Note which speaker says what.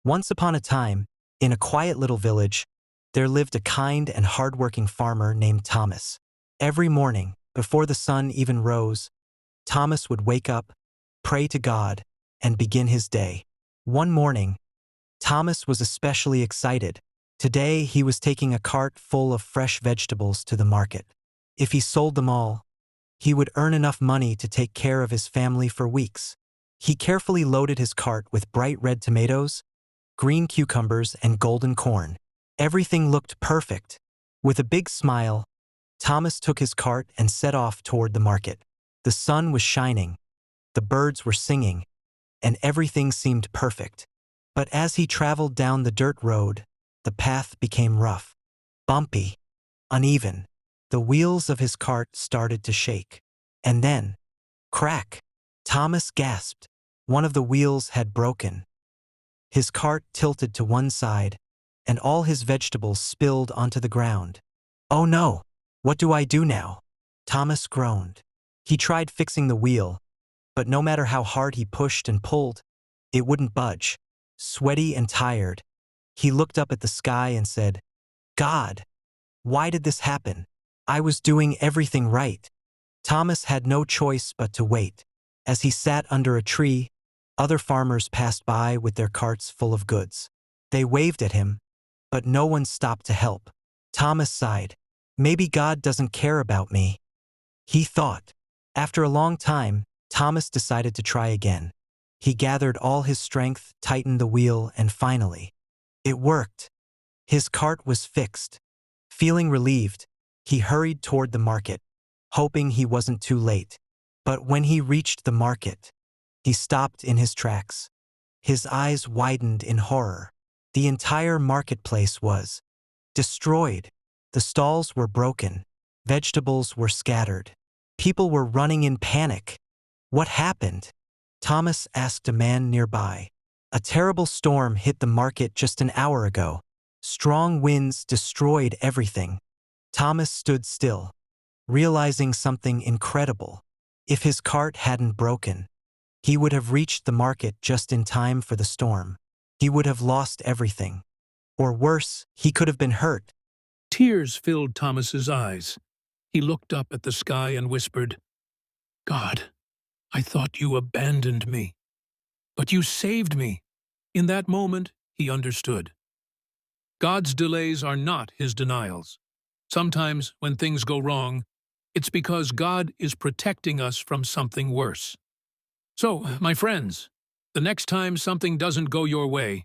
Speaker 1: Once upon a time, in a quiet little village, there lived a kind and hard-working farmer named Thomas. Every morning, before the sun even rose, Thomas would wake up, pray to God, and begin his day. One morning, Thomas was especially excited. Today, he was taking a cart full of fresh vegetables to the market. If he sold them all, he would earn enough money to take care of his family for weeks. He carefully loaded his cart with bright red tomatoes, green cucumbers, and golden corn. Everything looked perfect. With a big smile, Thomas took his cart and set off toward the market. The sun was shining, the birds were singing, and everything seemed perfect. But as he traveled down the dirt road, the path became rough, bumpy, uneven. The wheels of his cart started to shake. And then, crack! Thomas gasped. One of the wheels had broken. His cart tilted to one side, and all his vegetables spilled onto the ground. "Oh no! What do I do now?" Thomas groaned. He tried fixing the wheel, but no matter how hard he pushed and pulled, it wouldn't budge. Sweaty and tired, he looked up at the sky and said, "God, why did this happen? I was doing everything right." Thomas had no choice but to wait. As he sat under a tree, other farmers passed by with their carts full of goods. They waved at him, but no one stopped to help. Thomas sighed. "Maybe God doesn't care about me," he thought. After a long time, Thomas decided to try again. He gathered all his strength, tightened the wheel, and finally, it worked. His cart was fixed. Feeling relieved, he hurried toward the market, hoping he wasn't too late. But when he reached the market, he stopped in his tracks. His eyes widened in horror. The entire marketplace was destroyed. The stalls were broken. Vegetables were scattered. People were running in panic. What happened? Thomas asked a man nearby. "A terrible storm hit the market just an hour ago. Strong winds destroyed everything." Thomas stood still, realizing something incredible. If his cart hadn't broken, he would have reached the market just in time for the storm. He would have lost everything. Or worse, he could have been hurt.
Speaker 2: Tears filled Thomas's eyes. He looked up at the sky and whispered, "God, I thought you abandoned me, but you saved me." In that moment, he understood. God's delays are not his denials. Sometimes, when things go wrong, it's because God is protecting us from something worse. So, my friends, the next time something doesn't go your way,